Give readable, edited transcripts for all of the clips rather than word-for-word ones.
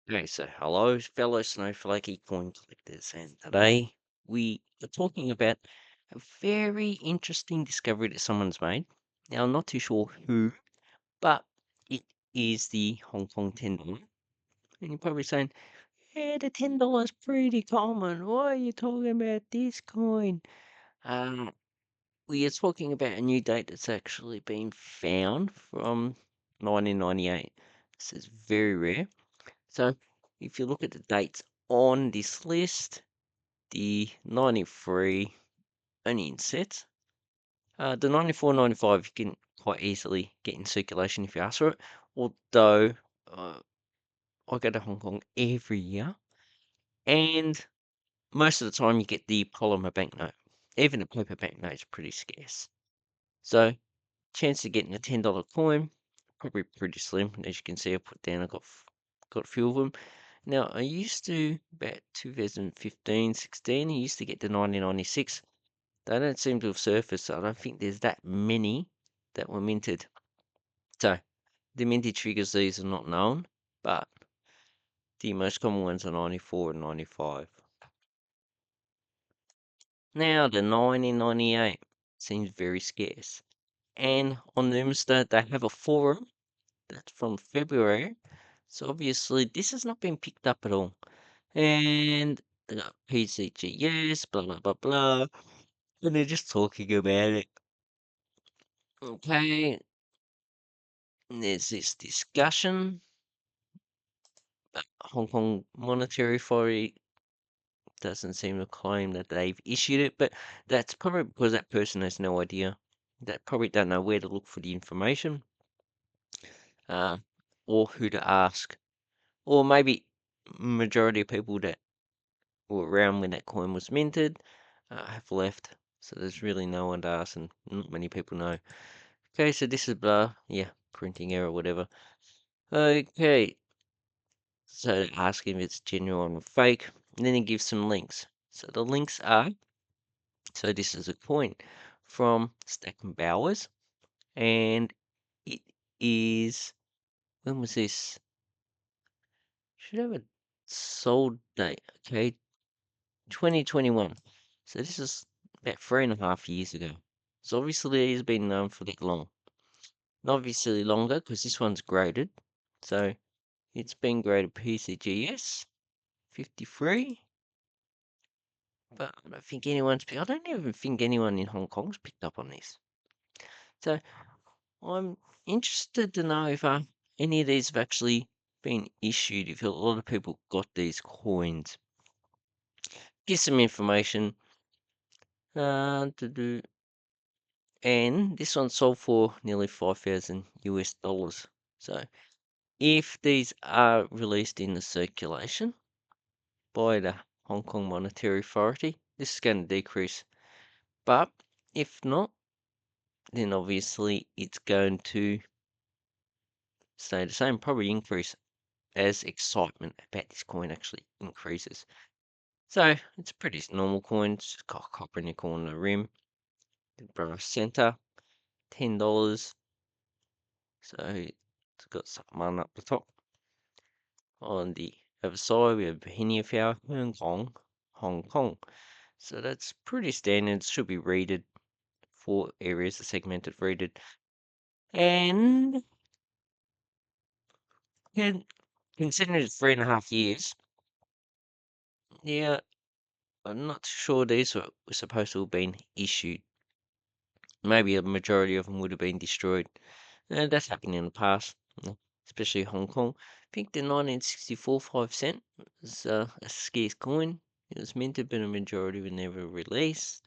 Okay, so hello, fellow snowflakey coin collectors, and today we are talking about a very interesting discovery that someone's made. Now, I'm not too sure who, but it is the Hong Kong $10. And you're probably saying, yeah, the $10 pretty common. Why are you talking about this coin? Um, we are talking about a new date that's actually been found from 1998. This is very rare. So if you look at the dates on this list, the 93 only in sets. The 94, 95 you can quite easily get in circulation if you ask for it. Although uh, I go to Hong Kong every year, and most of the time you get the polymer banknote. Even a paper banknote is pretty scarce. So chance of getting a $10 coin probably pretty slim. As you can see, I put down. I got a few of them. Now, I used to, about 2015, 16, I used to get the 1996. They don't seem to have surfaced, so I don't think there's that many that were minted. So, the mintage figures, these are not known, but the most common ones are 94 and 95. Now, the 1998 seems very scarce. And on Newmaster, they have a forum that's from February. So, obviously, this has not been picked up at all. And they got PCGS, blah, blah, blah, blah. And they're just talking about it. Okay, and there's this discussion that Hong Kong Monetary Authority doesn't seem to claim that they've issued it, but that's probably because that person has no idea. That probably don't know where to look for the information, uh, or who to ask, or maybe majority of people that were around when that coin was minted have left. So there's really no one to ask, and not many people know. Okay, so this is blah, yeah, printing error, whatever. Okay, so ask him if it's genuine or fake, and then he gives some links. So the links are, so this is a coin from Stack and Bowers, and it is, when was this? Should have a sold date, okay, 2021. So this is about 3.5 years ago. So obviously it's been known for that long. And obviously longer because this one's graded. So it's been graded PCGS 53. But I don't even think anyone in Hong Kong's picked up on this. So I'm interested to know if any of these have actually been issued, if a lot of people got these coins. Give some information. To do, and this one sold for nearly 5,000 US dollars. So if these are released in the circulation by the Hong Kong Monetary Authority, this is going to decrease. But if not, then obviously it's going to stay the same, probably increase as excitement about this coin actually increases. So it's a pretty normal coin. It's got a copper nickel on the rim, the brass center, $10. So it's got something up the top. On the other side, we have Heniafao, Hong Kong, Hong Kong. So that's pretty standard. Should be rated. 4 areas are segmented, rated. And yeah, considering it's 3.5 years, yeah, I'm not sure these were supposed to have been issued. Maybe a majority of them would have been destroyed. That's happened in the past, especially Hong Kong. I think the 1964 5 cent was a scarce coin. It was minted, but a majority were never released.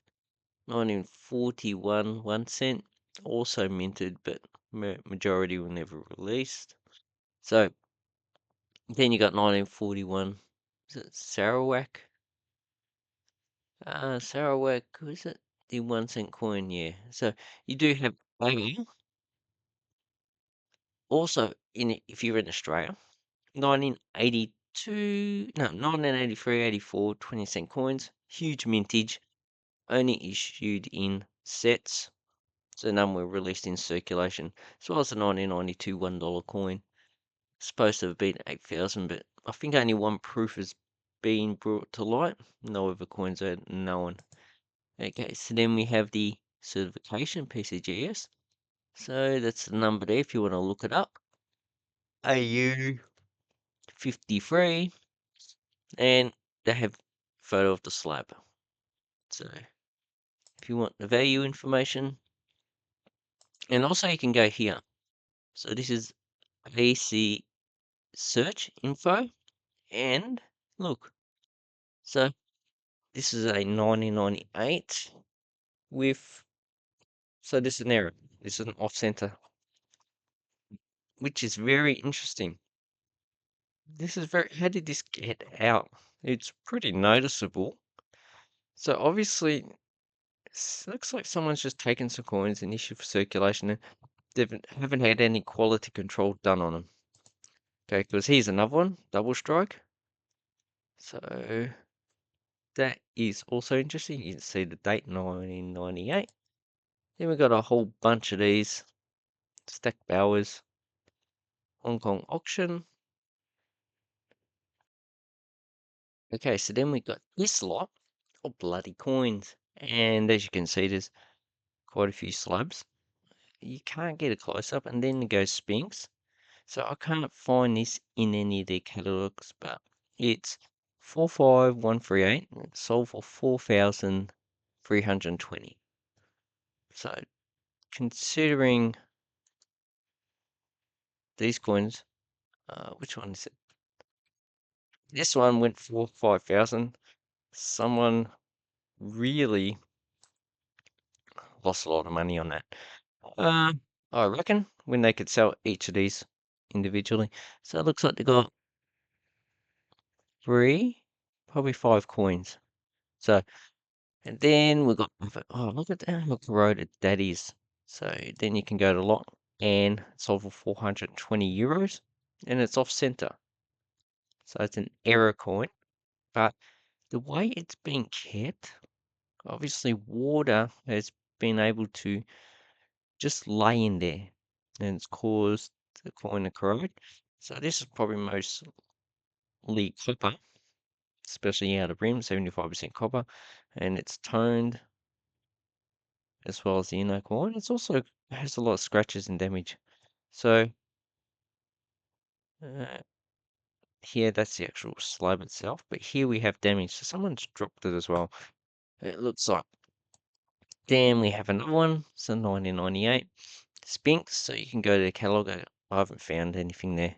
1941 1 cent, also minted, but majority were never released. So then you got 1941. Is it Sarawak? Sarawak, was it? The 1 cent coin, yeah. So you do have maybe also if you're in Australia, 1982, no, 1983, 84, 20 cent coins, huge mintage, only issued in sets. So none were released in circulation. As well as the 1992 $1 coin. Supposed to have been 8,000, but I think only one proof has been brought to light. No other coins are known. Okay, so then we have the certification PCGS. So that's the number there if you want to look it up. AU 53, and they have photo of the slab. So if you want the value information, and also you can go here. So this is AC search info, and look. So this is a 1998 with, so this is an error. This is an off center, which is very interesting. This is very, how did this get out? It's pretty noticeable. So obviously, looks like someone's just taken some coins and issued for circulation, and they haven't had any quality control done on them. Okay, because here's another one, double strike. So that is also interesting. You can see the date 1998. Then we've got a whole bunch of these stack bowers, Hong Kong auction. Okay, so then we got this lot of bloody coins. And as you can see, there's quite a few slabs. You can't get a close up, and then it goes Sphinx. So I can't find this in any of their catalogs, but it's 45138 sold for 4,320. So considering these coins, which one is it? This one went for 5,000. Someone really lost a lot of money on that. Uh, I reckon when they could sell each of these individually. So it looks like they got three, probably five coins. So, and then we got, oh, look at that, how corroded that is. So then you can go to lot and sold for 420 euros, and it's off center. So it's an error coin, but the way it's been kept, obviously water has been able to just lay in there, and it's caused the coin to corrode. So this is probably mostly copper, especially out of rim, 75% copper, and it's toned as well as the inner coin. It's also has a lot of scratches and damage. So uh, here that's the actual slab itself, but here we have damage. So someone's dropped it as well. It looks like. Then we have another one. So 1998 Sphinx. So you can go to the catalog. I haven't found anything there.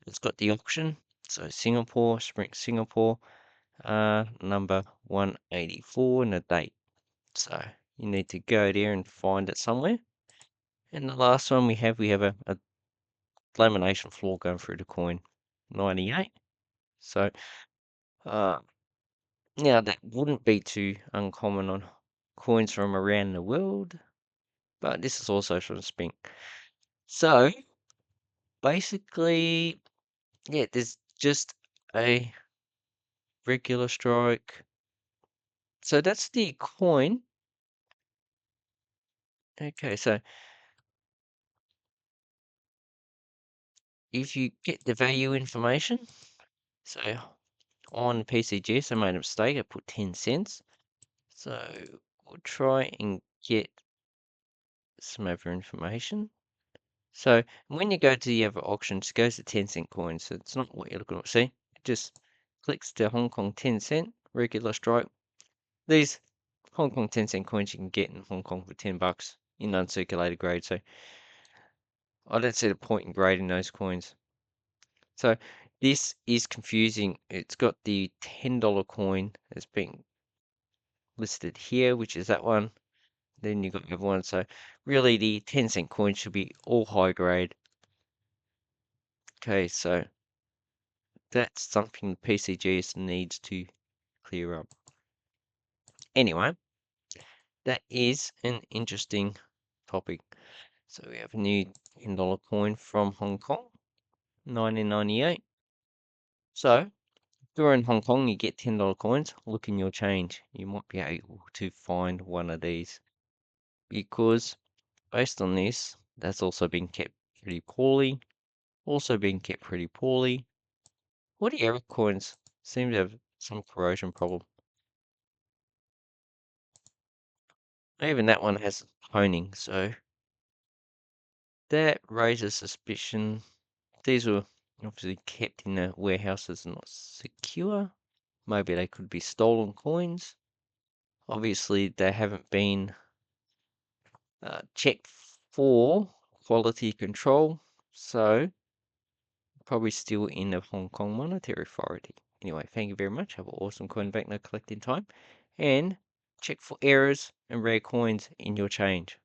It's got the auction. So Singapore, Spring Singapore, number 184 and the date. So you need to go there and find it somewhere. And the last one we have a lamination floor going through the coin, 98. So uh, now that wouldn't be too uncommon on coins from around the world, but this is also from Spink. So basically, yeah, there's just a regular strike. So that's the coin. Okay, so if you get the value information, so on PCGS, I made a mistake. I put 10 cents. So we'll try and get some other information. So when you go to the other auction, it goes to 10-cent coins. So it's not what you're looking at. See, it just clicks to Hong Kong 10-cent regular strike. These Hong Kong 10-cent coins you can get in Hong Kong for $10 in uncirculated grade. So I don't see the point in grading those coins. So this is confusing. It's got the $10 coin that's being listed here, which is that one. Then you got the other one. So really the 10-cent coin should be all high grade. Okay, so that's something the PCGS needs to clear up. Anyway, that is an interesting topic. So we have a new $10 coin from Hong Kong, 1998. So if you're in Hong Kong, you get $10 coins, look in your change. You might be able to find one of these because based on this, that's also been kept pretty poorly. Also been kept pretty poorly. All the error coins seem to have some corrosion problem. Even that one has toning, so that raises suspicion. These were obviously kept in the warehouses, not secure. Maybe they could be stolen coins. Obviously, they haven't been checked for quality control, so probably still in the Hong Kong Monetary Authority. Anyway, thank you very much. Have an awesome coin banknote collecting time, and check for errors and rare coins in your change.